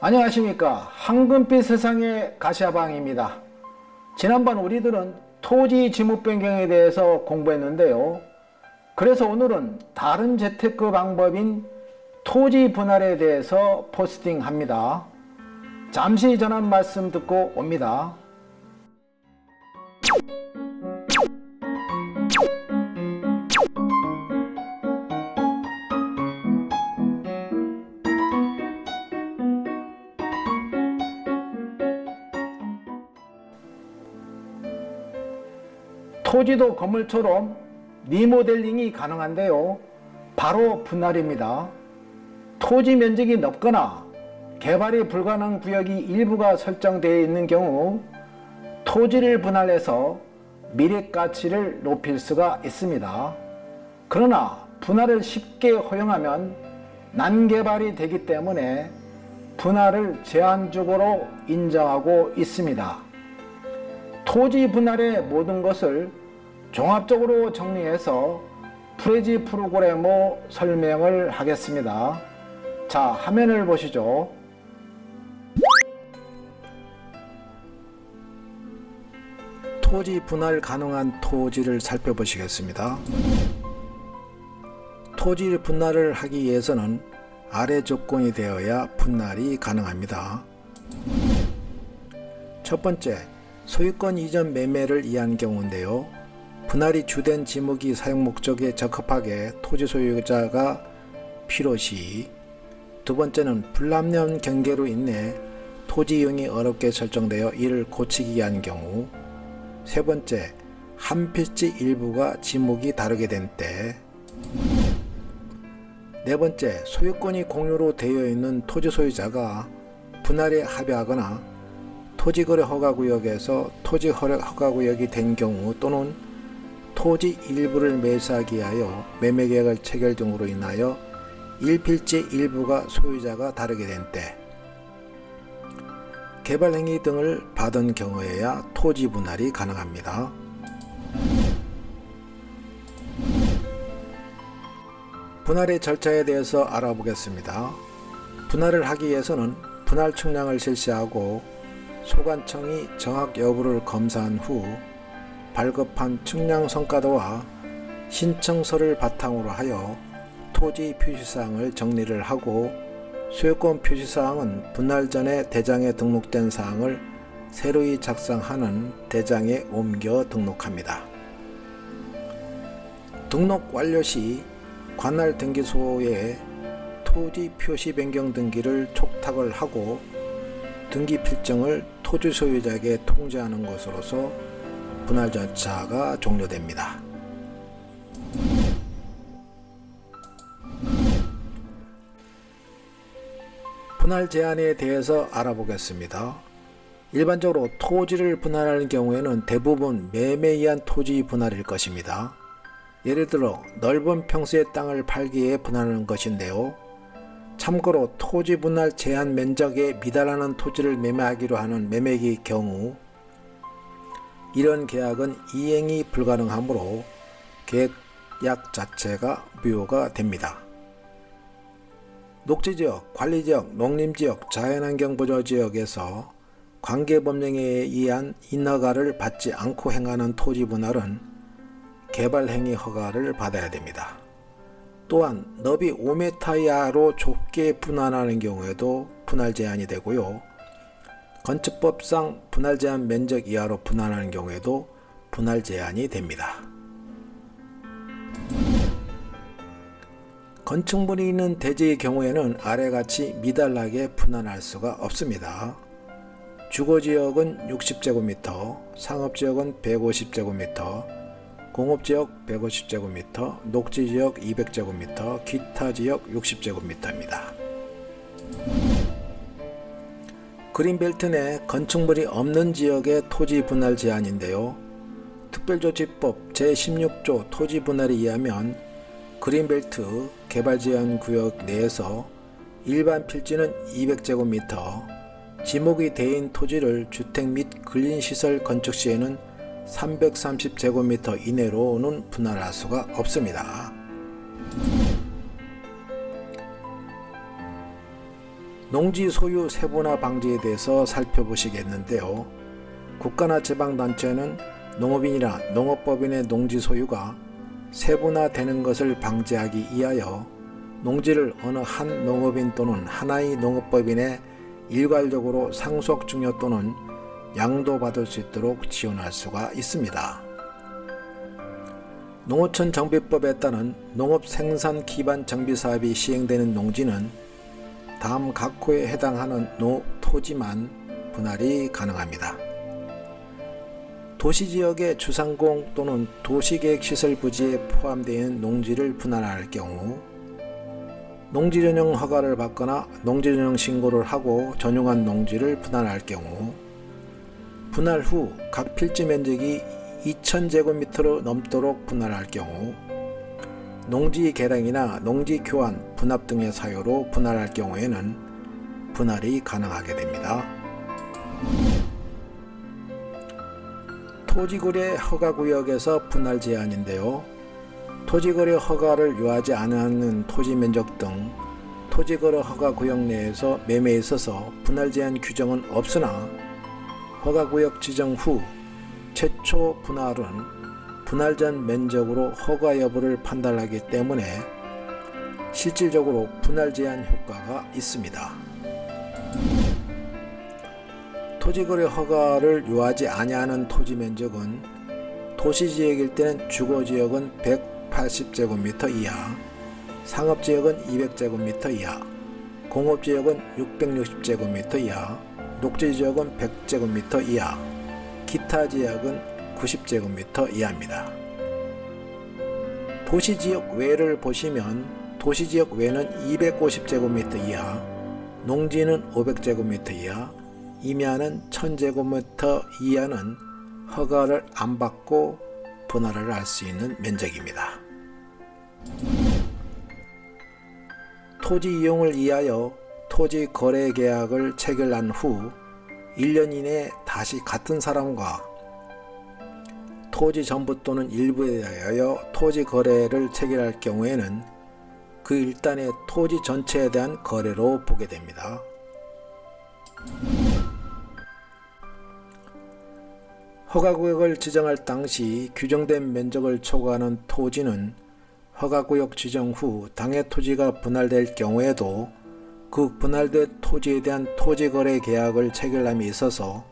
안녕하십니까. 황금빛 세상의 가시아방입니다. 지난번 우리들은 토지 지목 변경에 대해서 공부했는데요. 그래서 오늘은 다른 재테크 방법인 토지 분할에 대해서 포스팅합니다. 잠시 전한 말씀 듣고 옵니다. 토지도 건물처럼 리모델링이 가능한데요. 바로 분할입니다. 토지 면적이 넓거나 개발이 불가능한 구역이 일부가 설정되어 있는 경우 토지를 분할해서 미래 가치를 높일 수가 있습니다. 그러나 분할을 쉽게 허용하면 난개발이 되기 때문에 분할을 제한적으로 인정하고 있습니다. 토지 분할의 모든 것을 종합적으로 정리해서 프레지 프로그램으로 설명을 하겠습니다. 자, 화면을 보시죠. 토지 분할 가능한 토지를 살펴보시겠습니다. 토지 분할을 하기 위해서는 아래 조건이 되어야 분할이 가능합니다. 첫 번째, 소유권 이전 매매를 이해한 경우인데요. 분할이 주된 지목이 사용 목적에 적합하게 토지 소유자가 필요시, 두 번째는 불합리한 경계로 인해 토지 이용이 어렵게 설정되어 이를 고치기 위한 경우, 세 번째, 한 필지 일부가 지목이 다르게 된 때, 네 번째, 소유권이 공유로 되어 있는 토지 소유자가 분할에 합의하거나 토지거래 허가구역에서 토지거래 허가구역이 된 경우 또는 토지 일부를 매수하기 위하여 매매계약을 체결 등으로 인하여 1필지 일부가 소유자가 다르게 된 때, 개발행위 등을 받은 경우에야 토지 분할이 가능합니다. 분할의 절차에 대해서 알아보겠습니다. 분할을 하기 위해서는 분할 측량을 실시하고 소관청이 정확 여부를 검사한 후 발급한 측량 성과도와 신청서를 바탕으로 하여 토지 표시사항을 정리를 하고 소유권 표시사항은 분할 전에 대장에 등록된 사항을 새로이 작성하는 대장에 옮겨 등록합니다. 등록 완료 시 관할 등기소에 토지 표시 변경 등기를 촉탁을 하고 등기 필정을 토지 소유자에게 통지하는 것으로서 분할 절차가 종료됩니다. 분할 제한에 대해서 알아보겠습니다. 일반적으로 토지를 분할하는 경우에는 대부분 매매에 의한 토지 분할일 것입니다. 예를 들어 넓은 평수의 땅을 팔기 위해 분할하는 것인데요. 참고로 토지 분할 제한 면적에 미달하는 토지를 매매하기로 하는 매매의 경우 이런 계약은 이행이 불가능하므로 계약 자체가 무효가 됩니다. 녹지지역, 관리지역, 농림지역, 자연환경보조지역에서 관계법령에 의한 인허가를 받지 않고 행하는 토지 분할은 개발행위 허가를 받아야 됩니다. 또한 너비 5m 이하로 좁게 분할하는 경우에도 분할 제한이 되고요. 건축법상 분할 제한 면적 이하로 분할하는 경우에도 분할 제한이 됩니다. 건축물이 있는 대지의 경우에는 아래같이 미달하게 분할할 수가 없습니다. 주거지역은 60제곱미터, 상업지역은 150제곱미터, 공업지역 150제곱미터, 녹지지역 200제곱미터, 기타지역 60제곱미터입니다. 그린벨트 내 건축물이 없는 지역의 토지 분할 제한인데요. 특별조치법 제16조 토지 분할에 의하면 그린벨트 개발제한구역 내에서 일반 필지는 200제곱미터, 지목이 대인 토지를 주택 및 근린시설 건축 시에는 330제곱미터 이내로는 분할할 수가 없습니다. 농지 소유 세분화 방지에 대해서 살펴보시겠는데요. 국가나 지방단체는 농업인이나 농업법인의 농지 소유가 세분화되는 것을 방지하기 위하여 농지를 어느 한 농업인 또는 하나의 농업법인에 일괄적으로 상속 증여 또는 양도받을 수 있도록 지원할 수가 있습니다. 농어촌 정비법에 따른 농업 생산 기반 정비 사업이 시행되는 농지는 다음 각 호에 해당하는 토지만 분할이 가능합니다. 도시지역의 주상공 또는 도시계획시설 부지에 포함되어 있는 농지를 분할할 경우 농지 전용 허가를 받거나 농지 전용 신고를 하고 전용한 농지를 분할할 경우 분할 후 각 필지 면적이 2000제곱미터로 넘도록 분할할 경우 농지 개량이나 농지 교환, 분합 등의 사유로 분할할 경우에는 분할이 가능하게 됩니다. 토지거래 허가구역에서 분할 제한인데요. 토지거래 허가를 요하지 않은 토지면적 등 토지거래 허가구역 내에서 매매에 있어서 분할 제한 규정은 없으나 허가구역 지정 후 최초 분할은 분할 전 면적으로 허가 여부를 판단하기 때문에 실질적으로 분할 제한 효과가 있습니다. 토지거래 허가를 요하지 아니하는 토지 면적은 도시지역일 때는 주거지역은 180제곱미터 이하, 상업지역은 200제곱미터 이하, 공업지역은 660제곱미터 이하, 녹지지역은 100제곱미터 이하, 기타 지역은 90제곱미터 이하입니다. 도시지역 외를 보시면 도시지역 외는 250제곱미터 이하, 농지는 500제곱미터 이하, 임야는 1000제곱미터 이하는 허가를 안 받고 분할을 할 수 있는 면적입니다. 토지 이용을 위하여 토지 거래 계약을 체결한 후 1년 이내에 다시 같은 사람과 토지 전부 또는 일부에 대하여 토지 거래를 체결할 경우에는 그 일단의 토지 전체에 대한 거래로 보게 됩니다. 허가구역을 지정할 당시 규정된 면적을 초과하는 토지는 허가구역 지정 후 당해 토지가 분할될 경우에도 그 분할된 토지에 대한 토지거래 계약을 체결함에 있어서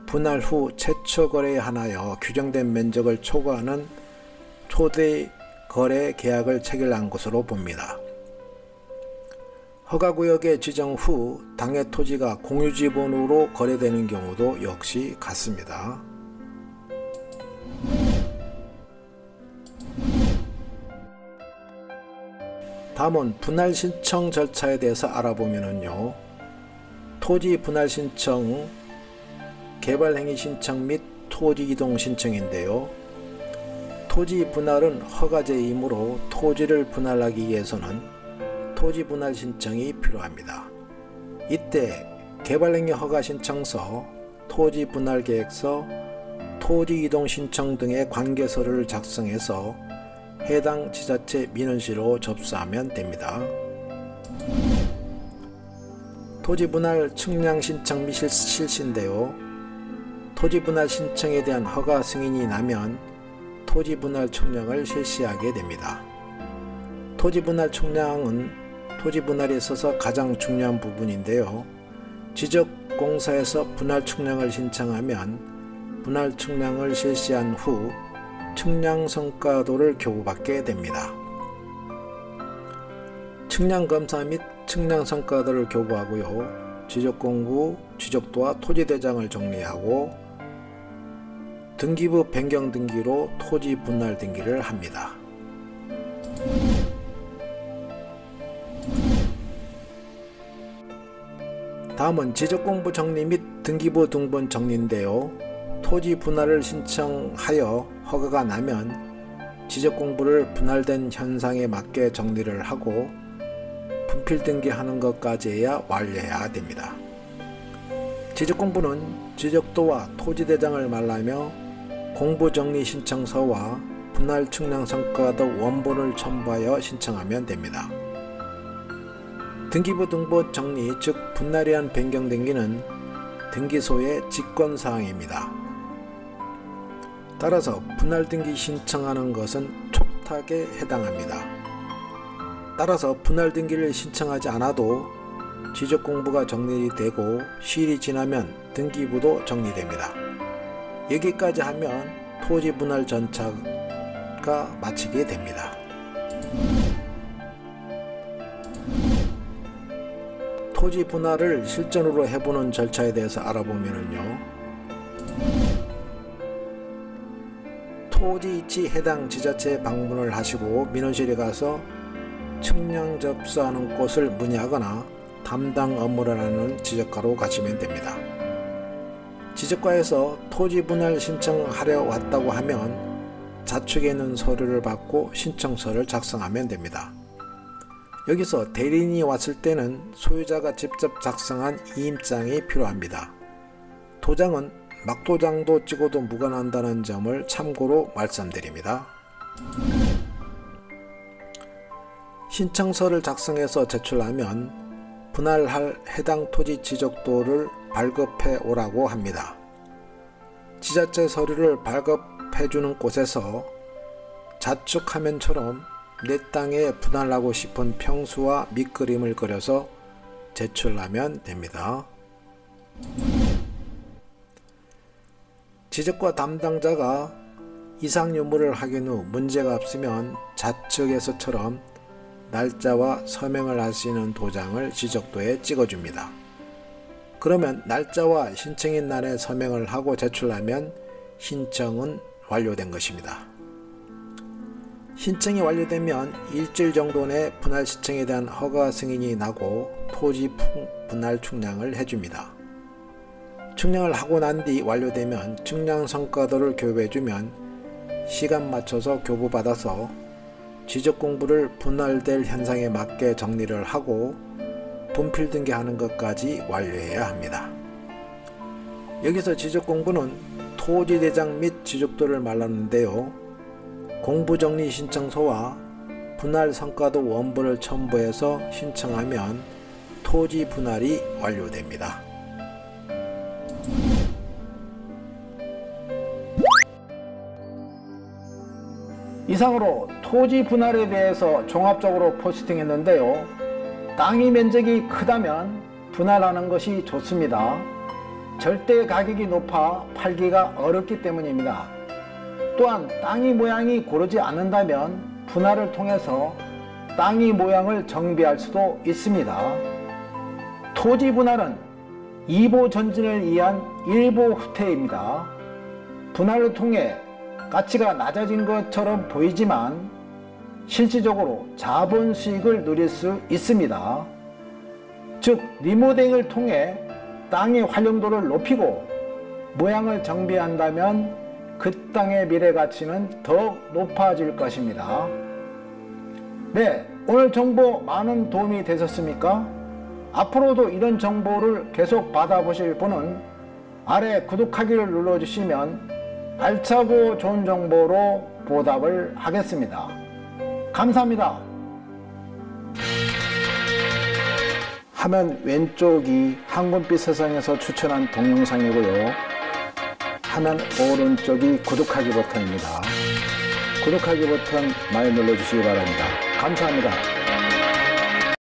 분할 후 최초 거래에 한하여 규정된 면적을 초과하는 초대 거래 계약을 체결한 것으로 봅니다. 허가구역의 지정 후 당해 토지가 공유지분으로 거래되는 경우도 역시 같습니다. 다음은 분할 신청 절차에 대해서 알아보면요. 토지 분할 신청, 개발행위 신청 및 토지 이동 신청인데요. 토지 분할은 허가제이므로 토지를 분할하기 위해서는 토지 분할 신청이 필요합니다. 이때 개발행위 허가 신청서, 토지 분할 계획서, 토지 이동 신청 등의 관계서류를 작성해서 해당 지자체 민원실로 접수하면 됩니다. 토지 분할 측량 신청 및 실시인데요. 토지 분할 신청에 대한 허가 승인이 나면 토지 분할 측량을 실시하게 됩니다. 토지 분할 측량은 토지 분할에 있어서 가장 중요한 부분인데요. 지적공사에서 분할 측량을 신청하면 분할 측량을 실시한 후 측량 성과도를 교부받게 됩니다. 측량 검사 및 측량 성과도를 교부하고요. 지적공고, 지적도와 토지대장을 정리하고 등기부 변경 등기로 토지 분할 등기를 합니다. 다음은 지적공부 정리 및 등기부 등본 정리인데요. 토지 분할을 신청하여 허가가 나면 지적공부를 분할된 현상에 맞게 정리를 하고 분필 등기하는 것까지 해야 완료해야 됩니다. 지적공부는 지적도와 토지대장을 말하며 공부정리 신청서와 분할 측량 성과도 원본을 첨부하여 신청하면 됩니다. 등기부 등본 정리 즉 분할이한 변경 등기는 등기소의 직권사항입니다. 따라서 분할 등기 신청하는 것은 촉탁에 해당합니다. 따라서 분할 등기를 신청하지 않아도 지적공부가 정리되고 시일이 지나면 등기부도 정리됩니다. 여기까지 하면 토지 분할 전차가 마치게 됩니다. 토지 분할을 실전으로 해보는 절차에 대해서 알아보면요. 토지이치 해당 지자체에 방문을 하시고 민원실에 가서 측량 접수하는 곳을 문의하거나 담당 업무를 하는 지적과로 가시면 됩니다. 지적과에서 토지 분할 신청하려 왔다고 하면 자축에 있는 서류를 받고 신청서를 작성하면 됩니다. 여기서 대리인이 왔을 때는 소유자가 직접 작성한 이임장이 필요합니다. 도장은 막도장도 찍어도 무관한다는 점을 참고로 말씀드립니다. 신청서를 작성해서 제출하면 분할할 해당 토지 지적도를 발급해 오라고 합니다. 지자체 서류를 발급해주는 곳에서 자축화면처럼 내 땅에 분할하고 싶은 평수와 밑그림을 그려서 제출하면 됩니다. 지적과 담당자가 이상 유무를 확인 후 문제가 없으면 자측에서처럼 날짜와 서명을 할 수 있는 도장을 지적도에 찍어줍니다. 그러면 날짜와 신청인 날에 서명을 하고 제출하면 신청은 완료된 것입니다. 신청이 완료되면 일주일 정도 내 분할 신청에 대한 허가 승인이 나고 토지 분할 측량을 해줍니다. 측량을 하고 난 뒤 완료되면 측량 성과도를 교부해주면 시간 맞춰서 교부받아서 지적공부를 분할될 현상에 맞게 정리를 하고 분필 등기하는 것까지 완료해야 합니다. 여기서 지적공부는 토지대장 및 지적도를 말하는데요. 공부정리 신청서와 분할 성과도 원본을 첨부해서 신청하면 토지 분할이 완료됩니다. 이상으로 토지 분할에 대해서 종합적으로 포스팅했는데요. 땅의 면적이 크다면 분할하는 것이 좋습니다. 절대 가격이 높아 팔기가 어렵기 때문입니다. 또한 땅의 모양이 고르지 않는다면 분할을 통해서 땅의 모양을 정비할 수도 있습니다. 토지 분할은 이보 전진을 위한 일보 후퇴입니다. 분할을 통해 가치가 낮아진 것처럼 보이지만 실질적으로 자본 수익을 누릴 수 있습니다. 즉 리모델링을 통해 땅의 활용도를 높이고 모양을 정비한다면 그 땅의 미래 가치는 더욱 높아질 것입니다. 네, 오늘 정보 많은 도움이 되셨습니까? 앞으로도 이런 정보를 계속 받아보실 분은 아래 구독하기를 눌러주시면 알차고 좋은 정보로 보답을 하겠습니다. 감사합니다. 화면 왼쪽이 황금빛 세상에서 추천한 동영상이고요. 화면 오른쪽이 구독하기 버튼입니다. 구독하기 버튼 많이 눌러주시기 바랍니다. 감사합니다.